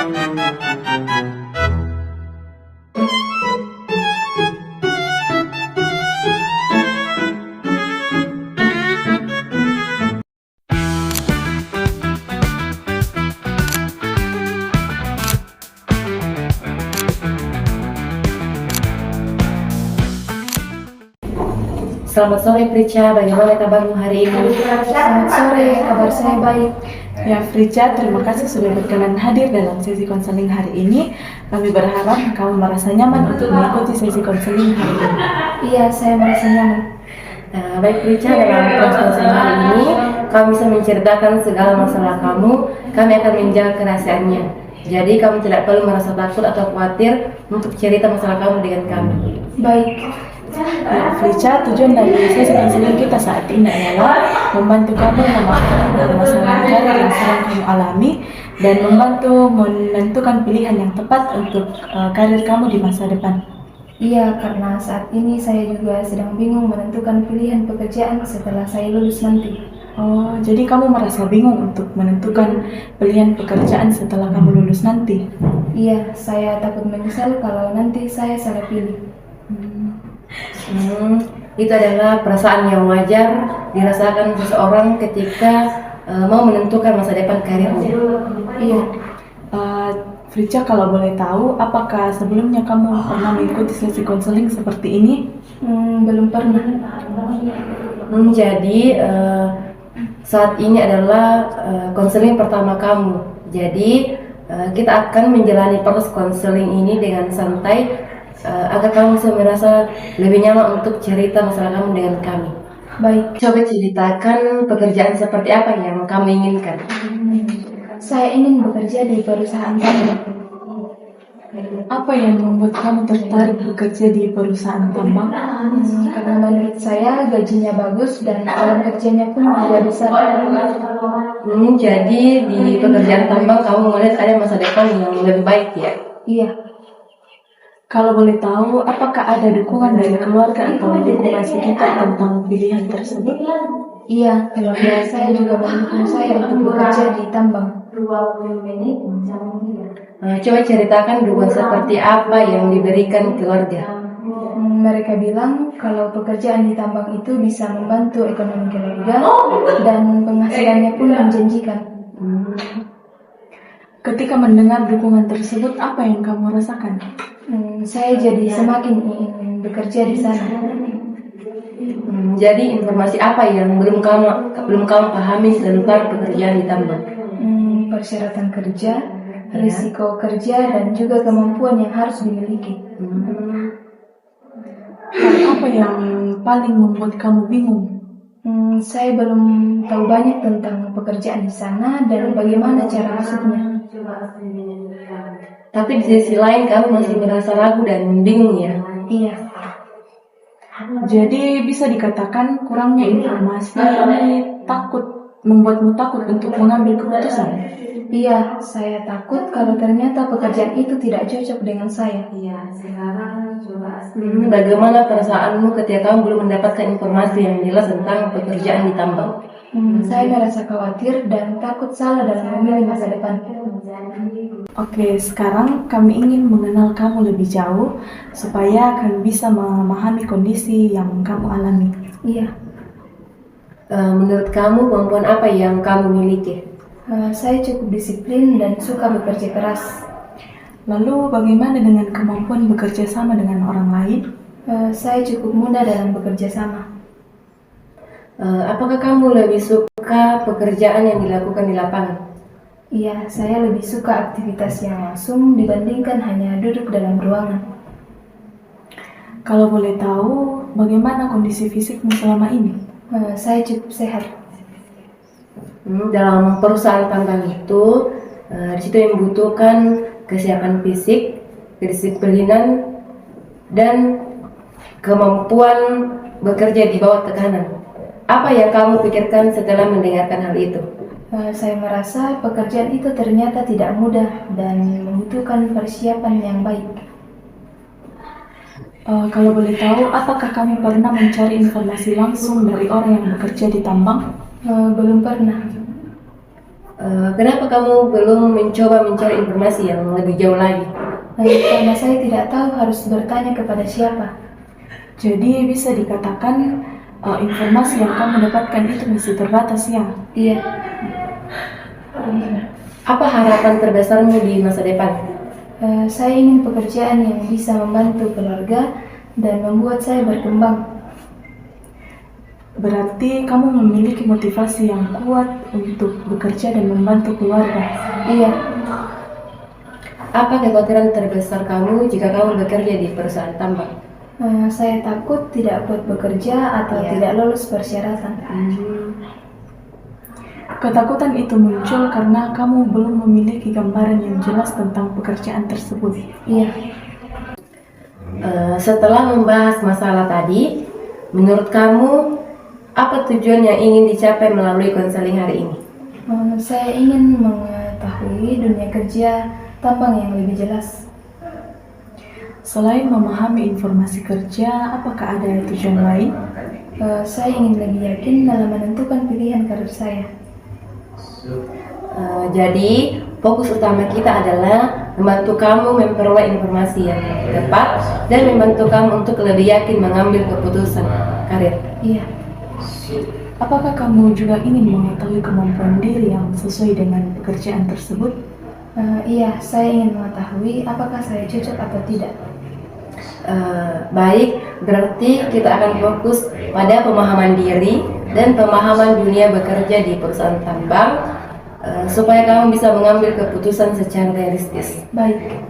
Selamat sore Prica, bagaimana kabarmu hari ini? Selamat sore, kabar saya baik. Ya Frica, terima kasih sudah berkenan hadir dalam sesi konseling hari ini. Kami berharap kamu merasa nyaman untuk mengikuti sesi konseling hari ini. Iya, saya merasa nyaman. Baik Prica, dalam konseling hari ini kamu bisa menceritakan segala masalah kamu. Kami akan menjaga kerahasiaannya. Jadi kamu tidak perlu merasa takut atau khawatir untuk cerita masalah kamu dengan kami. Baik. Ya Frica, tujuan dari sesi konseling kita saat ini adalah membantu kamu memahami permasalahan karir yang sedang kamu alami dan membantu menentukan pilihan yang tepat untuk karir kamu di masa depan. Iya, karena saat ini saya juga sedang bingung menentukan pilihan pekerjaan setelah saya lulus nanti. Oh, jadi kamu merasa bingung untuk menentukan pilihan pekerjaan setelah kamu lulus nanti? Iya, saya takut menyesal kalau nanti saya salah pilih. Itu adalah perasaan yang wajar dirasakan seseorang ketika mau menentukan masa depan karirnya. Iya. Frica, kalau boleh tahu, apakah sebelumnya kamu pernah mengikuti sesi konseling seperti ini? Belum pernah. Jadi saat ini adalah konseling pertama kamu. Jadi kita akan menjalani proses konseling ini dengan santai agar kamu bisa merasa lebih nyaman untuk cerita masalah kamu dengan kami. Baik. Coba ceritakan pekerjaan seperti apa yang kamu inginkan. Saya ingin bekerja di perusahaan tambang. Apa yang membuat kamu tertarik bekerja di perusahaan tambang? Karena menurut saya gajinya bagus dan lapangan kerjanya pun juga besar. Jadi di pekerjaan tambang kamu melihat ada masa depan yang lebih baik ya? Iya. Kalau boleh tahu, apakah ada dukungan dari keluarga atau dukungan sekitar tentang pilihan tersebut? Iya, keluarga saya juga mendukung saya untuk bekerja di tambang. Coba ceritakan dukungan seperti apa yang diberikan keluarga. Mereka bilang kalau pekerjaan di tambang itu bisa membantu ekonomi keluarga dan penghasilannya pun menjanjikan. Ketika mendengar dukungan tersebut, apa yang kamu rasakan? Saya jadi semakin ingin bekerja di sana. Jadi informasi apa yang belum kamu pahami tentang pekerjaan di tambang? Persyaratan kerja, risiko kerja, dan juga kemampuan yang harus dimiliki. Hal apa yang paling membuat kamu bingung? Saya belum tahu banyak tentang pekerjaan di sana dan bagaimana cara masuknya. Tapi di sisi lain kamu masih merasa ragu dan bingung ya? Iya. Jadi bisa dikatakan kurangnya informasi ini membuatmu takut untuk mengambil keputusan. Iya, saya takut kalau ternyata pekerjaan itu tidak cocok dengan saya. Bagaimana perasaanmu ketika kamu belum mendapatkan informasi yang jelas tentang pekerjaan di tambang? Saya merasa khawatir dan takut salah dalam memilih masa depan. Oke, sekarang kami ingin mengenal kamu lebih jauh supaya kami bisa memahami kondisi yang kamu alami. Iya. Menurut kamu kemampuan apa yang kamu miliki? Saya cukup disiplin dan suka bekerja keras. Lalu bagaimana dengan kemampuan bekerja sama dengan orang lain? Saya cukup mudah dalam bekerja sama. Apakah kamu lebih suka pekerjaan yang dilakukan di lapangan? Iya, saya lebih suka aktivitas yang langsung dibandingkan hanya duduk dalam ruangan. Kalau boleh tahu, bagaimana kondisi fisikmu selama ini? Saya cukup sehat. Dalam perusahaan tambang itu, di situ yang membutuhkan kesiapan fisik, kedisiplinan, dan kemampuan bekerja di bawah tekanan. Apa yang kamu pikirkan setelah mendengarkan hal itu? Saya merasa pekerjaan itu ternyata tidak mudah dan membutuhkan persiapan yang baik. Kalau boleh tahu, apakah kamu pernah mencari informasi langsung dari orang yang bekerja di tambang? Belum pernah. Kenapa kamu belum mencoba mencari informasi yang lebih jauh lagi? Karena saya tidak tahu harus bertanya kepada siapa. Jadi bisa dikatakan informasi yang kamu dapatkan itu masih terbatas ya? Iya. Apa harapan terbesarmu di masa depan? Saya ingin pekerjaan yang bisa membantu keluarga dan membuat saya berkembang. Berarti kamu memiliki motivasi yang kuat untuk bekerja dan membantu keluarga. Iya. Apa kekhawatiran terbesar kamu jika kamu bekerja di perusahaan tambang? Saya takut tidak kuat bekerja atau tidak lolos persyaratan. Ketakutan itu muncul karena kamu belum memiliki gambaran yang jelas tentang pekerjaan tersebut. Iya. Setelah membahas masalah tadi, menurut kamu apa tujuan yang ingin dicapai melalui konseling hari ini? Saya ingin mengetahui dunia kerja tambang yang lebih jelas. Selain memahami informasi kerja, apakah ada tujuan lain? Saya ingin lebih yakin dalam menentukan pilihan karir saya. Jadi, fokus utama kita adalah membantu kamu memperoleh informasi yang tepat dan membantu kamu untuk lebih yakin mengambil keputusan karir. Iya. Apakah kamu juga ingin mengetahui kemampuan diri yang sesuai dengan pekerjaan tersebut? Iya, saya ingin mengetahui apakah saya cocok atau tidak. Baik, berarti kita akan fokus pada pemahaman diri dan pemahaman dunia bekerja di perusahaan tambang supaya kamu bisa mengambil keputusan secara realistis. Baik.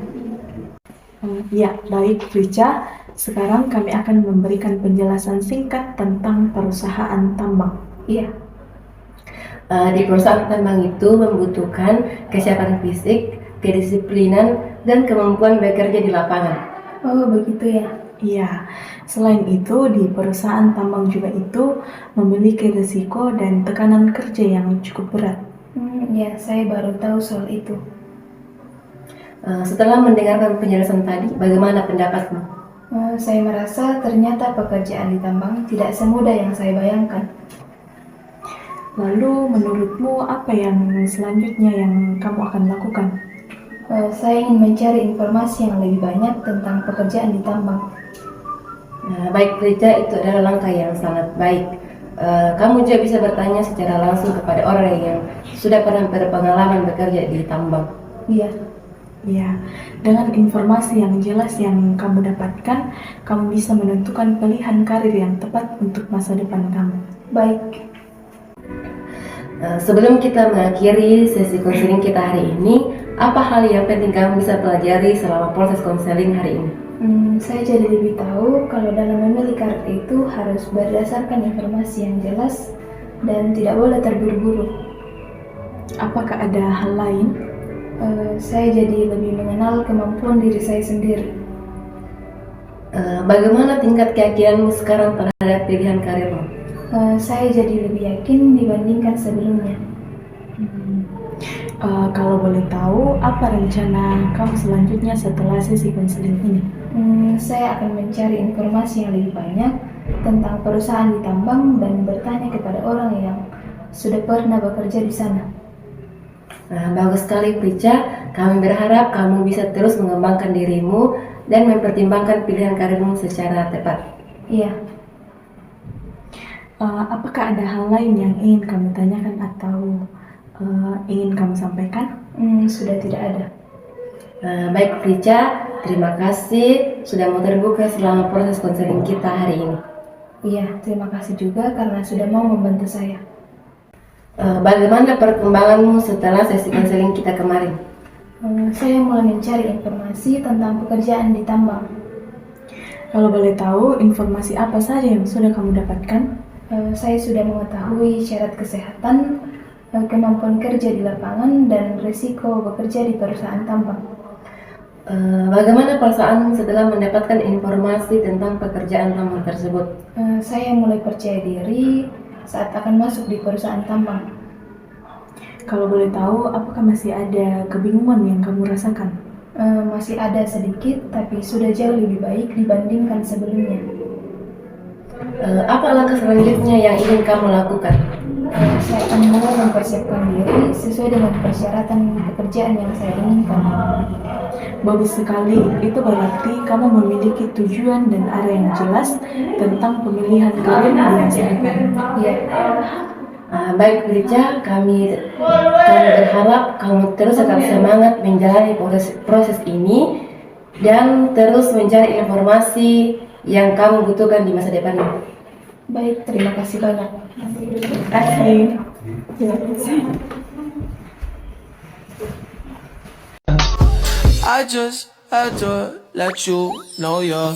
Ya, baik Rica. Sekarang kami akan memberikan penjelasan singkat tentang perusahaan tambang. Iya. Di perusahaan tambang itu membutuhkan kesiapan fisik, kedisiplinan, dan kemampuan bekerja di lapangan. Oh, begitu ya. Iya, selain itu di perusahaan tambang juga itu memiliki risiko dan tekanan kerja yang cukup berat. Ya, saya baru tahu soal itu. Setelah mendengarkan penjelasan tadi, bagaimana pendapatmu? Saya merasa ternyata pekerjaan di tambang tidak semudah yang saya bayangkan. Lalu menurutmu apa yang selanjutnya yang kamu akan lakukan? Saya ingin mencari informasi yang lebih banyak tentang pekerjaan di tambang. Baik Rica, itu adalah langkah yang sangat baik. Kamu juga bisa bertanya secara langsung kepada orang yang sudah pernah berpengalaman bekerja di tambang. Iya. Ya, dengan informasi yang jelas yang kamu dapatkan, kamu bisa menentukan pilihan karir yang tepat untuk masa depan kamu. Baik. Sebelum kita mengakhiri sesi konseling kita hari ini, apa hal yang penting kamu bisa pelajari selama proses konseling hari ini? Saya jadi lebih tahu kalau dalam memilih karir itu harus berdasarkan informasi yang jelas dan tidak boleh terburu-buru. Apakah ada hal lain? Saya jadi lebih mengenal kemampuan diri saya sendiri. Bagaimana tingkat keyakinanmu sekarang terhadap pilihan karirmu? Saya jadi lebih yakin dibandingkan sebelumnya. Kalau boleh tahu, apa rencana kamu selanjutnya setelah sesi konseling ini? Saya akan mencari informasi yang lebih banyak tentang perusahaan di tambang dan bertanya kepada orang yang sudah pernah bekerja di sana. Bagus sekali Prica, kami berharap kamu bisa terus mengembangkan dirimu dan mempertimbangkan pilihan karirmu secara tepat. Iya. Apakah ada hal lain yang ingin kamu tanyakan atau ingin kamu sampaikan? Sudah tidak ada. Baik Prica, terima kasih sudah mau terbuka selama proses konseling kita hari ini. Iya, terima kasih juga karena sudah mau membantu saya. Bagaimana perkembanganmu setelah sesi konseling kita kemarin? Saya mulai mencari informasi tentang pekerjaan di tambang. Kalau boleh tahu, informasi apa saja yang sudah kamu dapatkan? Saya sudah mengetahui syarat kesehatan, kemampuan kerja di lapangan, dan risiko bekerja di perusahaan tambang. Bagaimana perasaan setelah mendapatkan informasi tentang pekerjaan tambang tersebut? Saya mulai percaya diri saat akan masuk di perusahaan tambang. Kalau boleh tahu, apakah masih ada kebingungan yang kamu rasakan? Masih ada sedikit, tapi sudah jauh lebih baik dibandingkan sebelumnya. Apa langkah selanjutnya yang ingin kamu lakukan? Saya akan mulai mempersiapkan diri sesuai dengan persyaratan pekerjaan yang saya inginkan. Bagus sekali, itu berarti kamu memiliki tujuan dan arah yang jelas tentang pemilihan karir di masa depan. Ya, Baik Rica, kami berharap kamu terus tetap semangat menjalani proses ini dan terus mencari informasi yang kamu butuhkan di masa depan. baik, terima kasih banyak. Terima kasih. Terima kasih. I just had to let you know you're